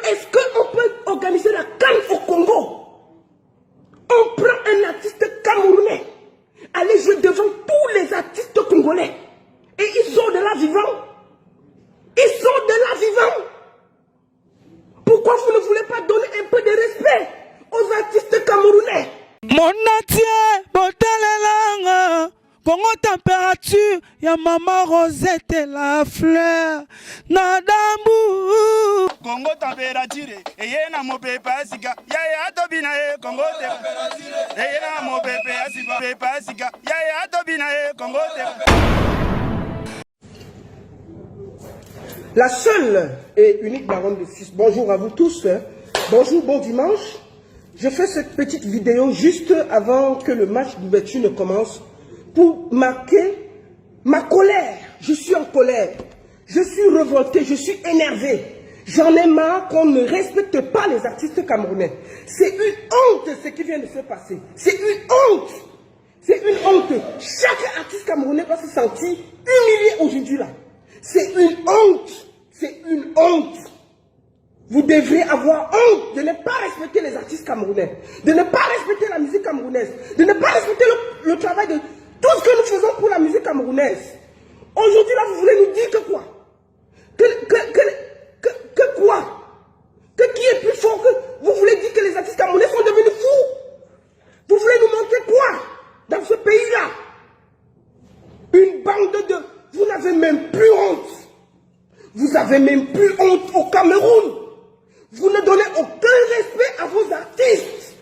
Est-ce qu'on peut organiser la CAN au Congo? On prend un artiste camerounais, aller jouer devant tous les artistes congolais. Et ils sont de là vivants. Ils sont de là vivants. Pourquoi vous ne voulez pas donner un peu de respect aux artistes camerounais? Mon atier, botalelanga, Congo température, ya maman Rosette la fleur, nadambu. Congo température, et na mo pepa sika, ya tobina Congo température, et na mo pepa sika, ya tobina Congo température. La seule et unique baronne de Suisse. Bonjour à vous tous. Bonjour, bon dimanche. Je fais cette petite vidéo juste avant que le match d'ouverture ne commence pour marquer ma colère. Je suis en colère. Je suis révolté, je suis énervé. J'en ai marre qu'on ne respecte pas les artistes camerounais. C'est une honte ce qui vient de se passer. C'est une honte. C'est une honte. Chaque artiste camerounais va se sentir humilié aujourd'hui là. C'est une honte. C'est une honte. Vous devrez avoir honte de ne pas respecter les artistes camerounais, de ne pas respecter la musique camerounaise, de ne pas respecter le travail de tout ce que nous faisons pour la musique camerounaise. Aujourd'hui là, vous voulez nous dire que quoi? Que quoi? Que qui est plus fort que... Vous voulez dire que les artistes camerounais sont devenus fous? Vous voulez nous montrer quoi dans ce pays-là? Une bande de... Vous n'avez même plus honte. Vous n'avez même plus honte au Cameroun. Vous ne donnez aucun respect à vos artistes.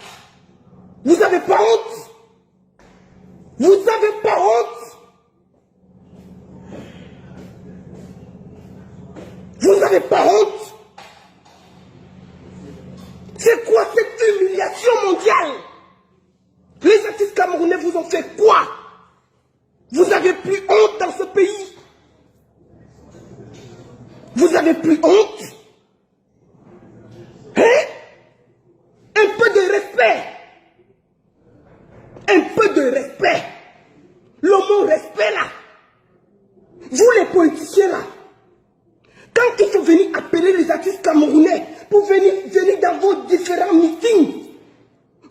Vous n'avez pas honte. Vous n'avez pas honte. Vous n'avez pas honte. C'est quoi cette humiliation mondiale? Les artistes camerounais vous ont fait quoi? Vous n'avez plus honte dans ce pays. Vous n'avez plus honte. Hein? Un peu de respect. Un peu de respect. Le mot respect là. Vous les politiciens là. Quand il faut venir appeler les artistes camerounais pour venir dans vos différents meetings,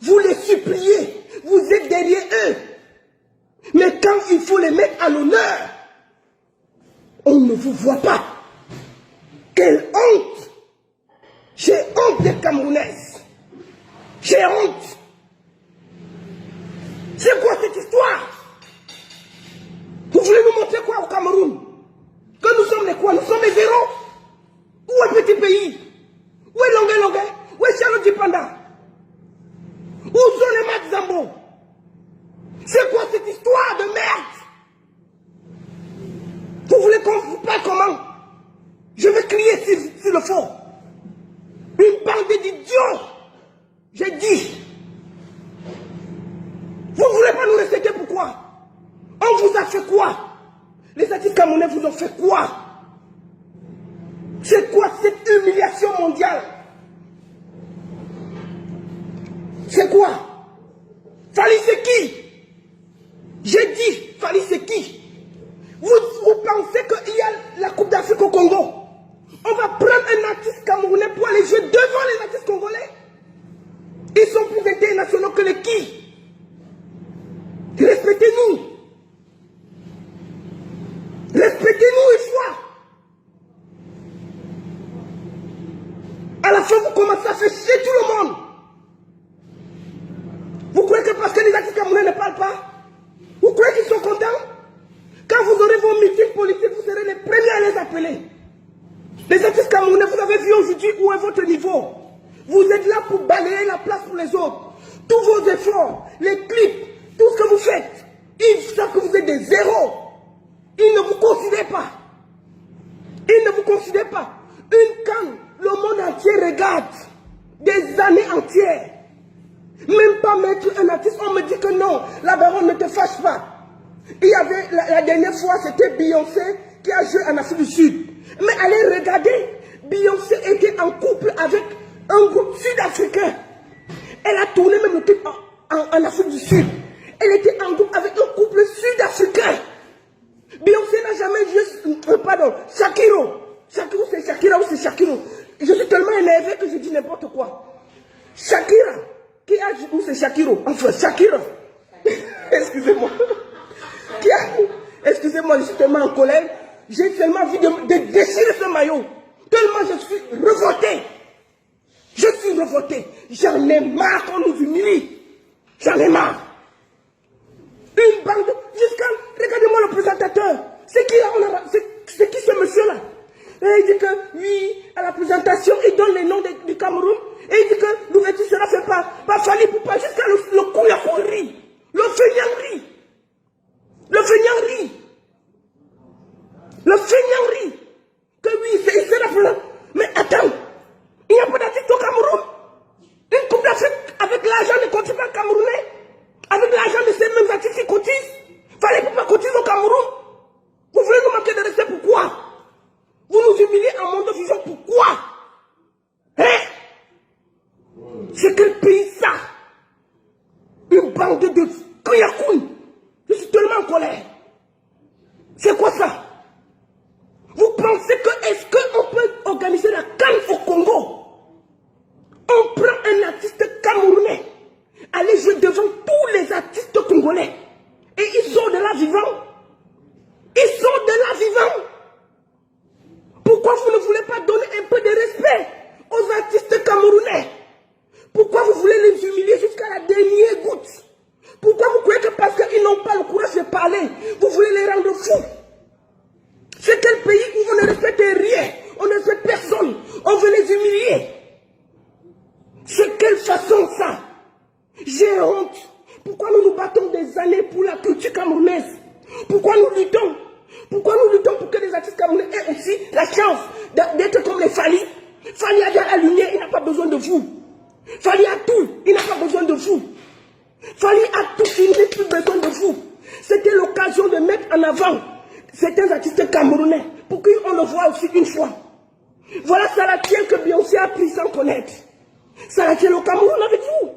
vous les suppliez. Vous êtes derrière eux. Mais quand il faut les mettre à l'honneur, on ne vous voit pas. Quelle honte! J'ai honte des Camerounaises. J'ai honte. C'est quoi cette histoire? Vous voulez nous montrer quoi au Cameroun? Que nous sommes les quoi? Nous sommes les héros? Où est le petit pays? Où est Longué Longué? Où est Charlotte Dipanda? Où sont les Matt Zambo? C'est quoi cette histoire de merde? Vous voulez qu'on vous parle comment? Je vais crier s'il le faut. Une bande d'idiots. J'ai dit. Vous ne voulez pas nous respecter, pourquoi? On vous a fait quoi? Les artistes camerounais vous ont fait quoi? C'est quoi cette humiliation mondiale? C'est quoi? Fally c'est qui? J'ai dit, Fally c'est qui? Vous pensez qu'il y a la Coupe d'Afrique au Congo? On va prendre un artiste camerounais pour aller jouer devant les artistes congolais? Ils sont plus internationaux que les qui? Respectez-nous. Respectez-nous une fois. À la fin, vous commencez à faire chier tout le monde. Vous croyez que parce que les artistes camerounais ne parlent pas, vous croyez qu'ils sont contents? Quand vous aurez vos meetings politiques, vous serez les premiers à les appeler. Les artistes camerounais, vous avez vu aujourd'hui où est votre niveau. Vous êtes là pour balayer la place pour les autres. Tous vos efforts, les clips, tout ce que vous faites, ils savent que vous êtes des zéros. Ils ne vous considèrent pas. Ils ne vous considèrent pas. Une canne, le monde entier regarde. Des années entières. Même pas mettre un artiste, on me dit que non, la baronne ne te fâche pas. Il y avait, la dernière fois, c'était Beyoncé qui a joué en Afrique du Sud. Mais allez regarder, Beyoncé était en couple avec un groupe sud-africain. Elle a tourné même le clip en Afrique du Sud. Elle était en groupe avec un couple sud-africain. Beyoncé n'a jamais joué, pardon, Shakiro. Shakiro c'est Shakira ou c'est Shakiro. Je suis tellement énervé que je dis n'importe quoi. Shakira, qui a... Ou c'est Shakiro? Enfin, Shakira. Excusez-moi. Excusez-moi, je suis tellement en colère. J'ai tellement envie de déchirer ce maillot. Tellement je suis révolté. Je suis révolté. J'en ai marre qu'on nous humilie. J'en ai marre. Une bande, jusqu'à... Regardez-moi le présentateur. C'est qui ce monsieur-là? Et il dit que, oui, à la présentation, il donne les noms du Cameroun. Et il dit que l'ouverture sera faite par Fali Poupa. Jusqu'à le Kouyakouri. Le feignant rit. Le feignant rit. Le feignant rit. Que oui, c'est la présent. Mais attends, il n'y a pas d'artiste au Cameroun. Une coupe d'Afrique avec l'argent des contribuables camerounais, avec l'argent de ces mêmes artistes qui cotisent. Fallait pas cotiser au Cameroun. Vous voulez nous manquer de respect, pourquoi? Vous nous humiliez en monde de vision, pourquoi? Hein? C'est quel pays ça? Une bande de Koyakoun. Je suis tellement en colère. C'est quoi ça? Vous pensez que est-ce qu'on peut organiser la CAN au Congo? On prend un artiste camerounais, aller jouer devant tous les artistes congolais. Et ils sont de là vivants. Ils sont de là vivants. Pourquoi vous ne voulez pas donner un peu de respect aux artistes camerounais? Pourquoi vous voulez les humilier jusqu'à la dernière goutte? Pourquoi vous croyez que parce qu'ils n'ont pas le courage de parler, vous voulez les rendre fous? C'est quel pays où on ne respecte rien, on ne respecte personne, on veut les humilier? C'est quelle façon ça? J'ai honte. Pourquoi nous nous battons des années pour la culture camerounaise? Pourquoi nous luttons? Pourquoi nous luttons pour que les artistes camerounais aient aussi la chance d'être comme les Fali? Fali a déjà la lumière, il n'a pas besoin de vous. Fali a tout, il n'a pas besoin de vous. Fali a tout, il n'a plus besoin de vous. C'était l'occasion de mettre en avant certains artistes camerounais pour qu'on le voit aussi une fois. Voilà Salatiel que Beyoncé a pris sans connaître. Salatiel au Cameroun avec vous.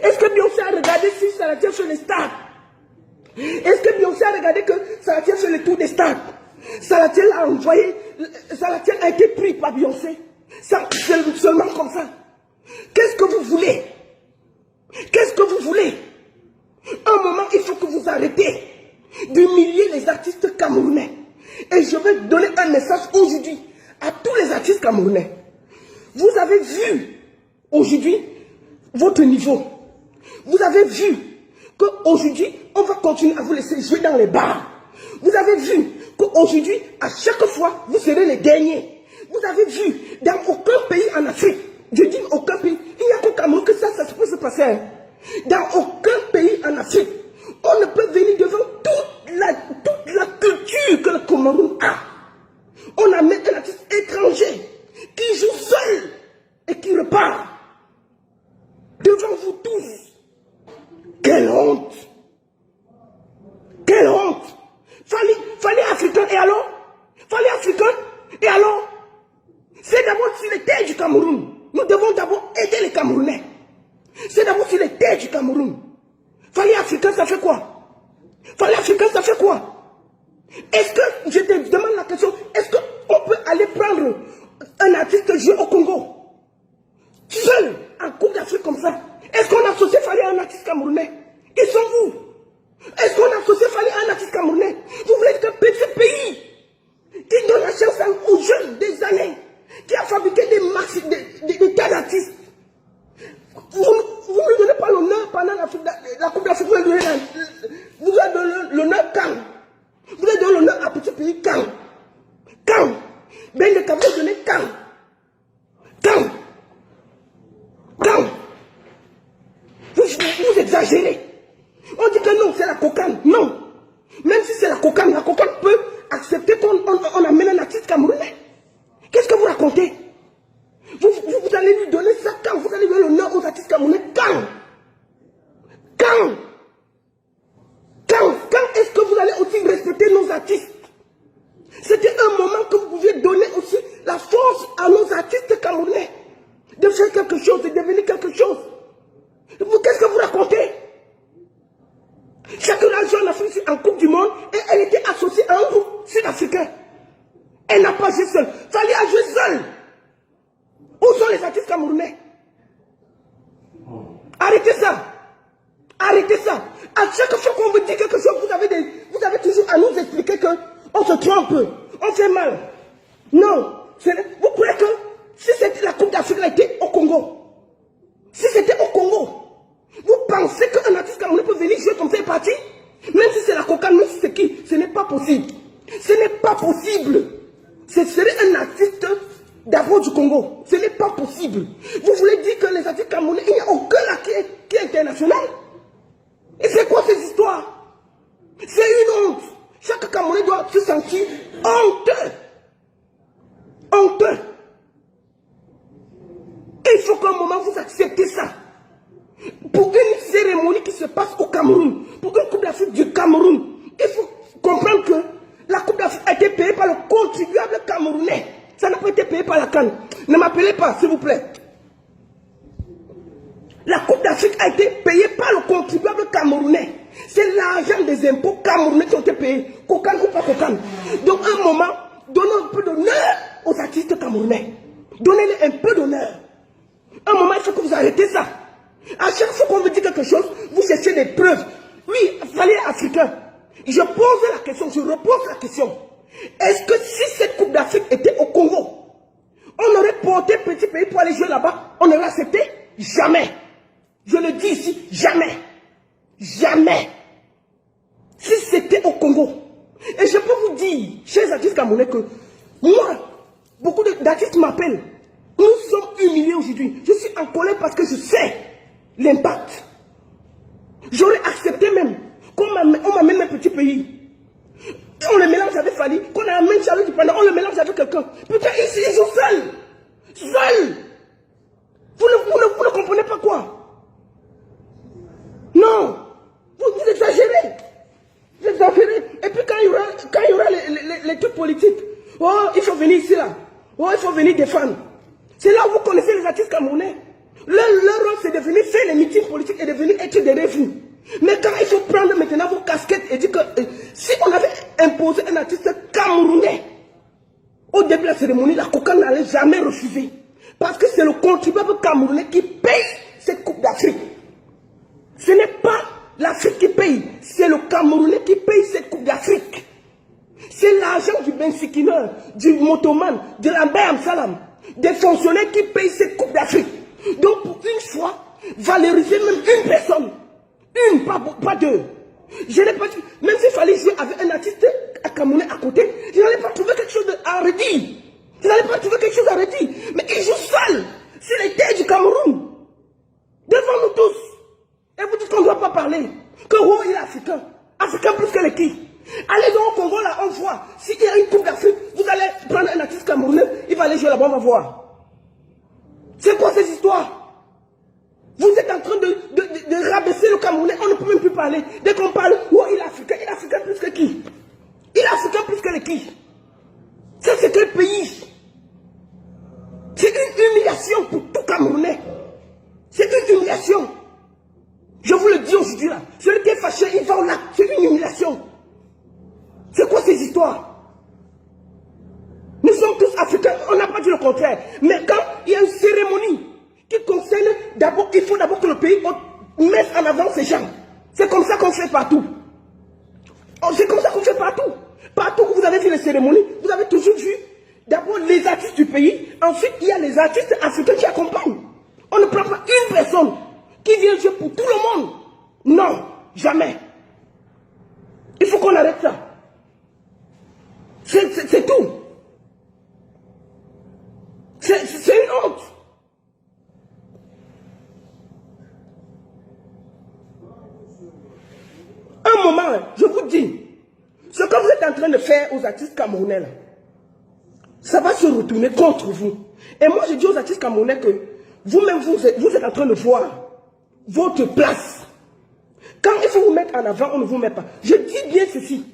Est-ce que Beyoncé a regardé si Salatiel fait les stades? Est-ce que Beyoncé a regardé que Salatiel fait le tour des stades? Salatiel a envoyé, Salatiel a été pris par Beyoncé. Seulement comme ça. Qu'est-ce que vous voulez? Qu'est-ce que vous voulez? Un moment, il faut que vous arrêtez d'humilier les artistes camerounais. Et je vais donner un message aujourd'hui à tous les artistes camerounais. Vous avez vu aujourd'hui votre niveau. Vous avez vu qu'aujourd'hui, on va continuer à vous laisser jouer dans les bars. Vous avez vu qu'aujourd'hui, à chaque fois, vous serez les derniers. Vous avez vu, dans aucun pays en Afrique, je dis aucun pays, il n'y a qu'au Cameroun que ça peut se passer. Dans aucun pays en Afrique, on ne peut venir devant toute la culture que le Cameroun a. On amène un artiste étranger qui joue seul et qui repart devant vous tous. Quelle honte! Quelle honte! Fallait africain et alors? Fallait africain et alors? C'est d'abord sur les terres du Cameroun. Nous devons d'abord aider les Camerounais. C'est d'abord sur les terres du Cameroun. Fallait africain, ça fait quoi? Fallait africain, ça fait quoi? Est-ce que, je te demande la question, est-ce qu'on peut aller prendre un artiste jouer au Congo? Seul, en Coupe d'Afrique comme ça? Est-ce qu'on associe Fallait à un artiste camerounais? Ils sont où? Est-ce qu'on associe Fallait à un artiste camerounais? Vous voulez être un petit pays qui donne la chance aux jeunes des années, qui a fabriqué des tas d'artistes. Vous ne donnez pas l'honneur pendant la Coupe d'Afrique, vous avez donné l'honneur quand? Vous avez donné l'honneur à petit pays quand? Quand? Ben le Cameroun donné quand? Quand? Quand? Vous exagérez. On dit que non, c'est la cocaine. Non. Même si c'est la cocaine peut accepter qu'on amène un artiste camerounais. Qu'est-ce que vous racontez? Vous allez lui donner ça quand? Vous allez lui donner l'honneur aux artistes camerounais quand? Quand? Quand est-ce que vous allez aussi respecter nos artistes? C'était un moment que vous pouviez donner aussi la force à nos artistes camerounais de faire quelque chose, de devenir quelque chose. Qu'est-ce que vous racontez? Chaque nation en Afrique en Coupe du Monde et elle était associée à un groupe sud-africain. Elle n'a pas joué seule. Fallait jouer seule. Où sont les artistes camerounais? Arrêtez ça. Arrêtez ça. À chaque fois qu'on vous dit quelque chose, vous avez toujours à nous expliquer qu'on se trompe, on fait mal. Non. Vous croyez que si c'était la Coupe d'Afrique a été au Congo, si c'était au Congo, vous pensez qu'un artiste camerounais peut venir jouer comme ça et partir? Même si c'est la cocaïne, même si c'est qui, ce n'est pas possible. Ce n'est pas possible. Ce serait un artiste d'abord du Congo. Ce n'est pas possible. Vous voulez dire que les artistes camerounais, il n'y a aucun là qui est international? Et c'est quoi ces histoires? C'est une honte. Chaque Camerounais doit se sentir honteux. Honteux. Et il faut qu'à un moment vous acceptez ça. Pour une cérémonie qui se passe au Cameroun, pour une Coupe d'Afrique du Cameroun, il faut comprendre que la Coupe d'Afrique a été payée par le contribuable camerounais. Ça n'a pas été payé par la CAN. Ne m'appelez pas, s'il vous plaît. La Coupe d'Afrique a été payée par le contribuable camerounais. C'est l'argent des impôts camerounais qui ont été payés. Cocan ou pas cocan. Donc, à un moment, donnez un peu d'honneur aux artistes camerounais. Donnez-les un peu d'honneur. À un moment, il faut que vous arrêtez ça. À chaque fois qu'on vous dit quelque chose, vous cherchez des preuves. Oui, fallait africain. Je pose la question, je repose la question. Est-ce que si cette Coupe d'Afrique était au Congo, on aurait porté petit pays pour aller jouer là-bas? On aurait accepté? Jamais. Je le dis ici, jamais. Jamais. Si c'était au Congo. Et je peux vous dire, chers artistes camerounais, que moi, beaucoup d'artistes m'appellent. Nous sommes humiliés aujourd'hui. Je suis en colère parce que je sais l'impact. J'aurais accepté même qu'on m'amène un petit pays. On le mélange avec Fali, qu'on amène Charles Dupendant, on le mélange avec quelqu'un. Putain, ils sont seuls. Seuls. Vous ne comprenez pas quoi? Non. Vous exagérez. Vous exagérez. Et puis quand il y aura les trucs politiques, oh, il faut venir ici là. Oh, il faut venir défendre. C'est là où vous connaissez les artistes camerounais. Leur rôle, c'est de venir faire les meetings politiques et de venir être des revenus. Mais quand il faut prendre maintenant vos casquettes et dire que si on avait imposé un artiste camerounais, au début de la cérémonie, la coca n'allait jamais refuser. Parce que c'est le contribuable camerounais qui paye cette Coupe d'Afrique. Ce n'est pas l'Afrique qui paye, c'est le Camerounais qui paye cette Coupe d'Afrique. C'est l'argent du bensikineur, du motoman, de l'Ambert Salam, des fonctionnaires qui payent cette Coupe d'Afrique. Donc pour une fois, valoriser même une personne, une, pas deux. Je n'ai pas dit, même s'il fallait jouer avec un artiste à Camerounais à côté, je n'allais pas trouver quelque chose à redire. Je n'allais pas trouver quelque chose à redire. Mais il joue seul sur les terres du Cameroun, devant nous tous. Et vous dites qu'on ne doit pas parler. Que Ro il est africain. Africain plus que les qui. Allez donc au Congo là, on voit. S'il y a une Coupe d'Afrique, vous allez prendre un artiste camerounais, il va aller jouer là-bas, on va voir. C'est quoi ces histoires? Vous êtes en train de rabaisser le Camerounais, on ne peut même plus parler. Dès qu'on parle, oh il est africain plus que qui? Il est africain plus que les qui? Ça c'est quel pays? C'est une humiliation pour tout Camerounais. C'est une humiliation. Je vous le dis aujourd'hui là. Celui qui est fâché, il va au lac. C'est une humiliation. C'est quoi ces histoires? Nous sommes tous africains, on n'a pas dit le contraire. Mais quand il y a une cérémonie qui concerne, d'abord, il faut d'abord que le pays mette en avant ces gens. C'est comme ça qu'on fait partout. C'est comme ça qu'on fait partout. Partout où vous avez vu les cérémonies, vous avez toujours vu d'abord les artistes du pays. Ensuite, il y a les artistes africains qui accompagnent. On ne prend pas une personne qui vient jouer pour tout le monde. Non, jamais. Il faut qu'on arrête ça. C'est tout. C'est une honte. Un moment, je vous dis, ce que vous êtes en train de faire aux artistes camerounais, là, ça va se retourner contre vous. Et moi, je dis aux artistes camerounais que vous-même, vous êtes en train de voir votre place. Quand il faut vous mettre en avant, on ne vous met pas. Je dis bien ceci.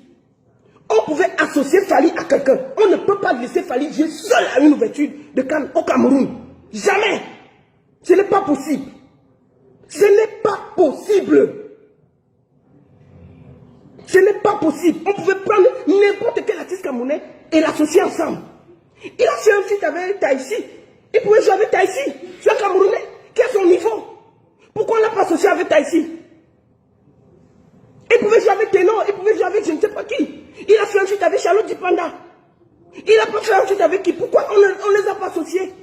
On pouvait associer Fali à quelqu'un. On ne peut pas laisser Fali jouer seul à une ouverture de Cannes au Cameroun. Jamais. Ce n'est pas possible. Ce n'est pas possible. Ce n'est pas possible. On pouvait prendre n'importe quel artiste camerounais et l'associer ensemble. Il a fait un feat avec Taïsi. Il pouvait jouer avec Taïsi. C'est un Camerounais qui a son niveau. Pourquoi on ne l'a pas associé avec Taïsi? Il pouvait jouer avec Ténor, il pouvait jouer avec je ne sais pas qui. Il a fait un chute avec Charlotte Dupanda. Il n'a pas fait un chute avec qui? Pourquoi on ne les a pas associés?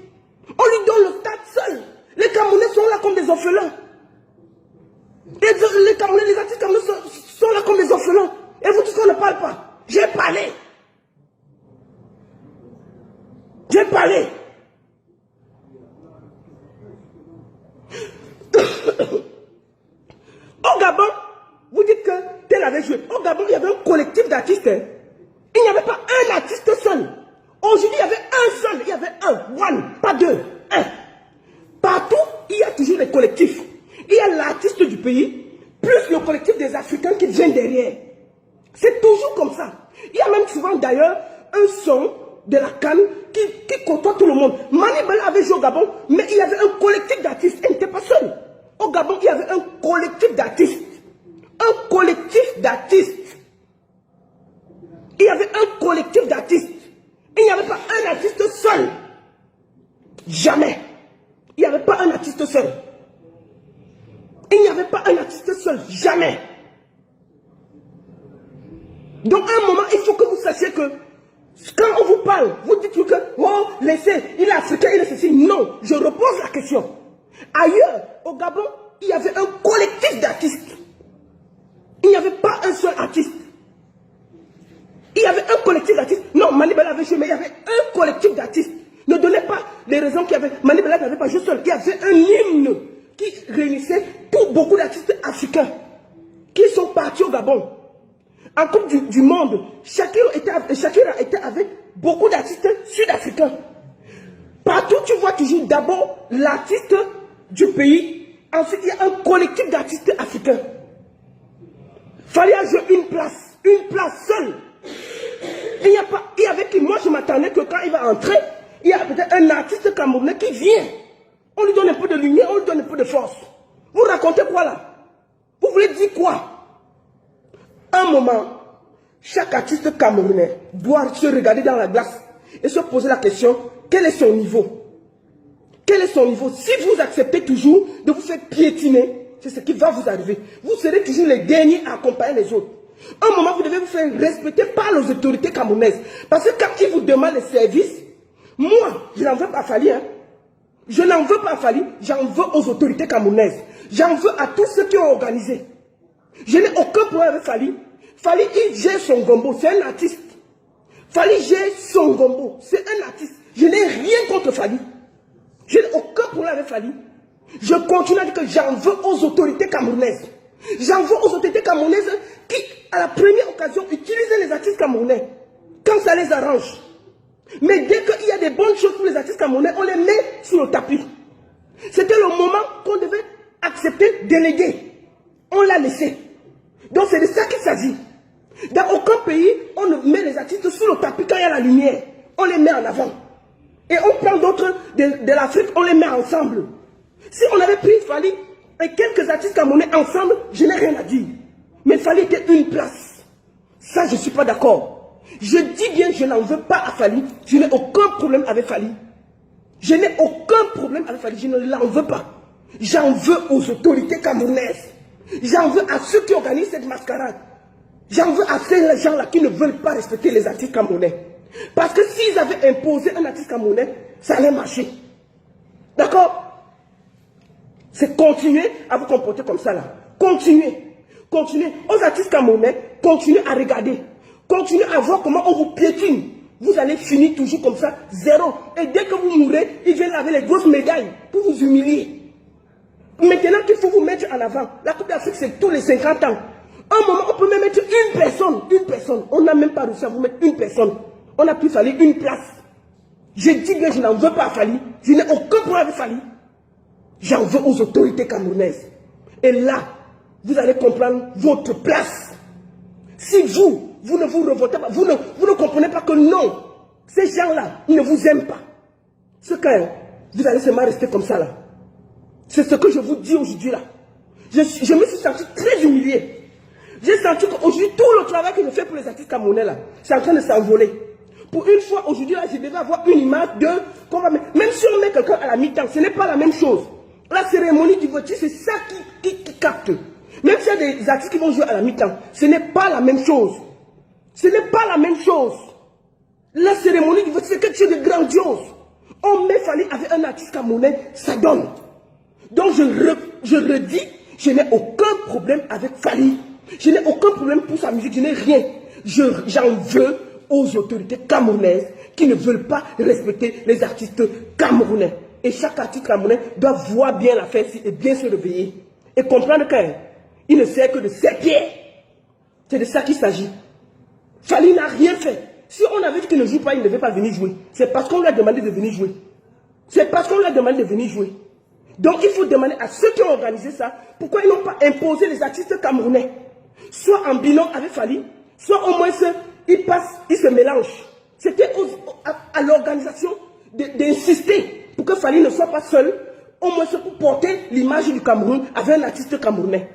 On lui donne le stade seul. Les Camerounais sont là comme des orphelins. Les Camerounais, les artistes Camerounais sont là comme des orphelins. Et vous tous, on ne parle pas. J'ai parlé. J'ai parlé. Au Gabon, vous dites que tel avait joué. Au Gabon, il y avait un collectif d'artistes. Il n'y avait pas un artiste seul. Aujourd'hui, il y avait un seul. Il y avait one, pas deux, un. Partout, il y a toujours des collectifs. Il y a l'artiste du pays, plus le collectif des Africains qui viennent derrière. C'est toujours comme ça. Il y a même souvent d'ailleurs un son de la canne qui côtoie tout le monde. Mani Bala avait joué au Gabon, mais il y avait un collectif d'artistes. Il n'était pas seul. Au Gabon, il y avait un collectif d'artistes. Un collectif d'artistes. Il y avait un collectif d'artistes. Il n'y avait pas un artiste seul. Jamais. Il n'y avait pas un artiste seul. Il n'y avait pas un artiste seul. Jamais. Donc à un moment, il faut que vous sachiez que quand on vous parle, vous dites que oh, laissez, il est africain, il est ceci. Non, je repose la question. Ailleurs, au Gabon, il y avait un collectif d'artistes. Il n'y avait pas un seul artiste. Il y avait un collectif d'artistes. Non, Mani Bala avait joué, mais il y avait un collectif d'artistes. Ne donnez pas les raisons qu'il y avait. Mani Bala n'avait pas joué seul. Il y avait un hymne qui réunissait pour beaucoup d'artistes africains qui sont partis au Gabon. En Coupe du Monde, Shakira était avec beaucoup d'artistes sud-africains. Partout, tu vois toujours d'abord l'artiste du pays. Ensuite, il y a un collectif d'artistes africains. Fallait jouer une place seule. Il y avait qui, moi je m'attendais que quand il va entrer, il y a peut-être un artiste camerounais qui vient. On lui donne un peu de lumière, on lui donne un peu de force. Vous racontez quoi là? Vous voulez dire quoi? Un moment, chaque artiste camerounais doit se regarder dans la glace et se poser la question, quel est son niveau? Quel est son niveau? Si vous acceptez toujours de vous faire piétiner, c'est ce qui va vous arriver. Vous serez toujours les derniers à accompagner les autres. Un moment, vous devez vous faire respecter par les autorités camerounaises. Parce que quand ils vous demandent les services, moi, je n'en veux pas à Fally. Hein. Je n'en veux pas à Fally, j'en veux aux autorités camerounaises. J'en veux à tous ceux qui ont organisé. Je n'ai aucun problème avec Fally. Fally, il gère son gombo, c'est un artiste. Fally gère son gombo, c'est un artiste. Je n'ai rien contre Fally. Je n'ai aucun problème avec Fally. Je continue à dire que j'en veux aux autorités camerounaises. J'en veux aux autorités camerounaises qui, à la première occasion, utilisent les artistes camerounais quand ça les arrange. Mais dès qu'il y a des bonnes choses pour les artistes camerounais, on les met sur le tapis. C'était le moment qu'on devait accepter, déléguer. On l'a laissé. Donc c'est de ça qu'il s'agit. Dans aucun pays, on ne met les artistes sous le tapis quand il y a la lumière. On les met en avant. Et on prend d'autres de l'Afrique, on les met ensemble. Si on avait pris Fally et quelques artistes camerounais ensemble, je n'ai rien à dire. Mais Fally était une place. Ça, je ne suis pas d'accord. Je dis bien, je n'en veux pas à Fally. Je n'ai aucun problème avec Fally. Je n'ai aucun problème avec Fally. Je ne l'en veux pas. J'en veux aux autorités camerounaises. J'en veux à ceux qui organisent cette mascarade. J'en veux à ces gens-là qui ne veulent pas respecter les artistes camerounais. Parce que s'ils avaient imposé un artiste camerounais, ça allait marcher. D'accord? C'est continuer à vous comporter comme ça là. Continuez. Continuez. Aux artistes camerounais, continuez à regarder. Continuez à voir comment on vous piétine. Vous allez finir toujours comme ça, zéro. Et dès que vous mourrez, ils viennent avec les grosses médailles pour vous humilier. Maintenant qu'il faut vous mettre en avant, la Coupe d'Afrique c'est tous les 50 ans. Un moment, on peut même mettre une personne. On n'a même pas réussi à vous mettre une personne. On a pu Fally une place. Je dis que je n'en veux pas à Fally. Je n'ai aucun problème avec Fally. J'en veux aux autorités camerounaises. Et là, vous allez comprendre votre place. Si vous ne vous revoltez pas, vous ne comprenez pas que non, ces gens-là, ils ne vous aiment pas. Ce cas, vous allez seulement rester comme ça là. C'est ce que je vous dis aujourd'hui là. Je me suis senti très humilié. J'ai senti qu'aujourd'hui, tout le travail que je fais pour les artistes camerounais là, c'est en train de s'envoler. Pour une fois, aujourd'hui là, je devais avoir une image de Même si on met quelqu'un à la mi-temps, ce n'est pas la même chose. La cérémonie du vote, c'est ça qui capte. Même s'il y a des artistes qui vont jouer à la mi-temps, ce n'est pas la même chose. Ce n'est pas la même chose. La cérémonie du vote, c'est quelque chose de grandiose. On met Fally avec un artiste camerounais, ça donne. Donc je redis, je n'ai aucun problème avec Fally. Je n'ai aucun problème pour sa musique, je n'ai rien. J'en veux aux autorités camerounaises qui ne veulent pas respecter les artistes camerounais. Et chaque artiste camerounais doit voir bien l'affaire et bien se réveiller. Et comprendre qu'il ne sert que de ses pieds. C'est de ça qu'il s'agit. Fally n'a rien fait. Si on avait dit qu'il ne joue pas, il ne devait pas venir jouer. C'est parce qu'on lui a demandé de venir jouer. C'est parce qu'on lui a demandé de venir jouer. Donc il faut demander à ceux qui ont organisé ça, pourquoi ils n'ont pas imposé les artistes camerounais. Soit en binôme avec Fally, soit au moins ils se mélangent. C'était à l'organisation d'insister pour que Fally ne soit pas seul, au moins pour porter l'image du Cameroun avec un artiste camerounais.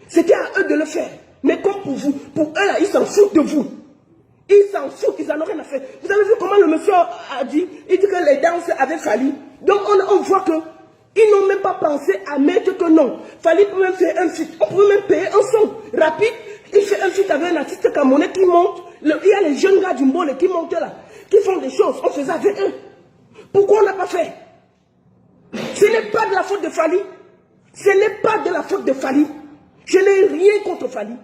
C'était à eux de le faire. Mais comme pour vous, pour eux là, ils s'en foutent de vous. Ils s'en foutent, ils n'en ont rien à faire. Vous avez vu comment le monsieur a dit, il dit que les danses avaient Fally. Donc on voit que ils n'ont même pas pensé à mettre que non. Fally peut même faire un feat. On peut même payer un son rapide. Il fait un feat avec un artiste camerounais qui monte. Il y a les jeunes gars du Mbole qui montent là, qui font des choses. On faisait avec eux. Pourquoi on n'a pas fait? Ce n'est pas de la faute de Fally. Ce n'est pas de la faute de Fally. Je n'ai rien contre Fally.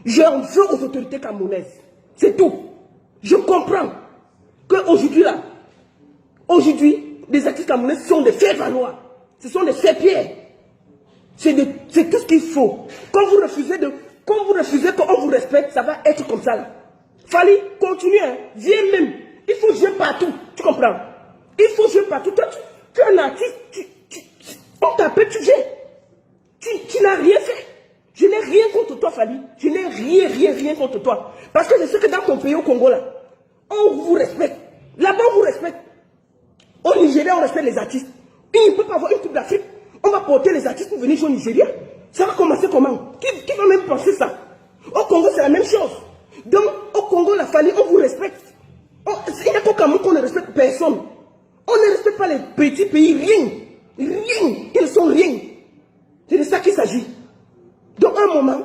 J'en veux aux autorités camerounaises. C'est tout. Je comprends qu'aujourd'hui là, les artistes camerounais sont des faire-valoir. Ce sont des faire-pierre. C'est tout ce qu'il faut. Quand vous refusez qu'on vous respecte, ça va être comme ça là. Fally, continue, hein. Viens même. Il faut jouer partout. Tu comprends? Il faut jouer partout. Toi, tu es un artiste, on t'appelle, tu viens. Tu n'as rien fait. Je n'ai rien contre toi, Fally. Je n'ai rien contre toi. Parce que je sais que dans ton pays, au Congo, là, on vous respecte. Là-bas, on vous respecte. Au Nigeria, on respecte les artistes. Il ne peut pas avoir une coupe d'Afrique. On va porter les artistes pour venir jouer au Nigeria. Ça va commencer comment? Qui va même penser ça? Au Congo, c'est la même chose. Donc, au Congo, la Fally, on vous respecte. Il n'y a qu'au Cameroun qu'on ne respecte personne. On ne respecte pas les petits pays, rien. Ils ne sont rien. C'est de ça qu'il s'agit. Donc, à un moment,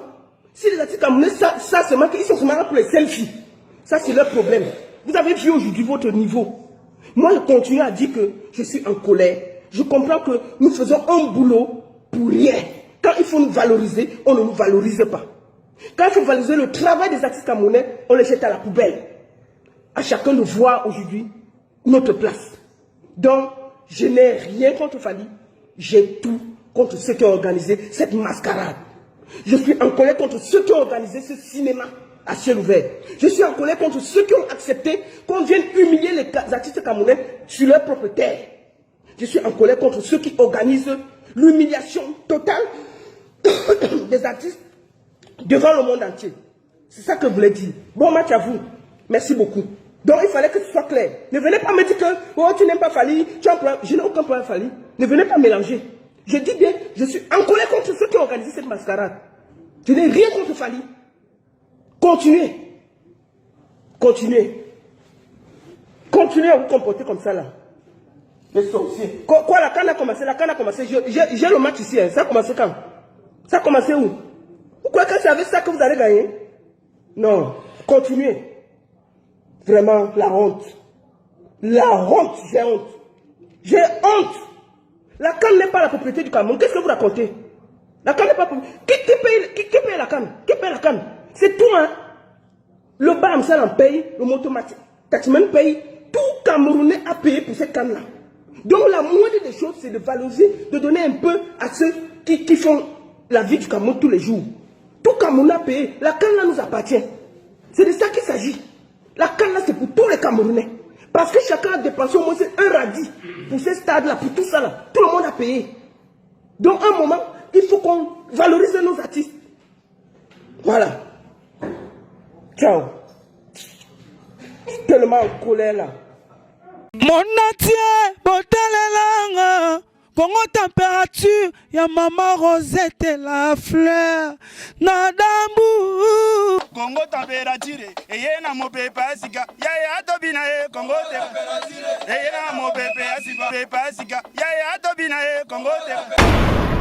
si les artistes camerounais, ils sont seulement là pour les selfies. Ça, c'est leur problème. Vous avez vu aujourd'hui votre niveau. Moi, je continue à dire que je suis en colère. Je comprends que nous faisons un boulot pour rien. Quand il faut nous valoriser, on ne nous valorise pas. Quand il faut valoriser le travail des artistes camerounais, on les jette à la poubelle. À chacun de voir aujourd'hui notre place. Donc, je n'ai rien contre Fally. J'ai tout contre ceux qui ont organisé cette mascarade. Je suis en colère contre ceux qui ont organisé ce cinéma à ciel ouvert. Je suis en colère contre ceux qui ont accepté qu'on vienne humilier les artistes camerounais sur leur propre terre. Je suis en colère contre ceux qui organisent l'humiliation totale des artistes devant le monde entier. C'est ça que je voulais dire. Bon match à vous. Merci beaucoup. Donc il fallait que ce soit clair. Ne venez pas me dire que oh, tu n'aimes pas Fally, tu as un problème. Je n'ai aucun problème Fally. Ne venez pas mélanger. Je dis bien, je suis en colère contre ceux qui ont organisé cette mascarade. Je n'ai rien contre Fally. Continuez. Continuez. Continuez à vous comporter comme ça là. Les sorciers. Quoi, la canne a commencé? La canne a commencé. J'ai le match ici. Hein. Ça a commencé quand? Ça a commencé où? Vous croyez que c'est avec ça que vous allez gagner? Non. Continuez. Vraiment, la honte. La honte. J'ai honte. J'ai honte. La canne n'est pas la propriété du Cameroun. Qu'est-ce que vous racontez? La canne n'est pas la propriété. Qui paye la canne? Qui paye la canne? C'est tout, hein? Le Bamsal en paye, le mototaximan paye. Tout Camerounais a payé pour cette canne-là. Donc la moindre des choses, c'est de valoriser, de donner un peu à ceux qui font la vie du Cameroun tous les jours. Tout Camerounais a payé. La canne-là nous appartient. C'est de ça qu'il s'agit. La canne-là, c'est pour tous les Camerounais. Parce que chacun a dépensé au moins un radis pour ces stades-là, pour tout ça là. Tout le monde a payé. Donc à un moment, il faut qu'on valorise nos artistes. Voilà. Ciao. Je suis tellement en colère là. Monatie botalelanga Congo température ya Maman Rosette la fleur. Nadambu. Congo température, eye na mopepa asika, yaya atobina e Congo température, eye na mopepe asika, yaya atobina e Congo température.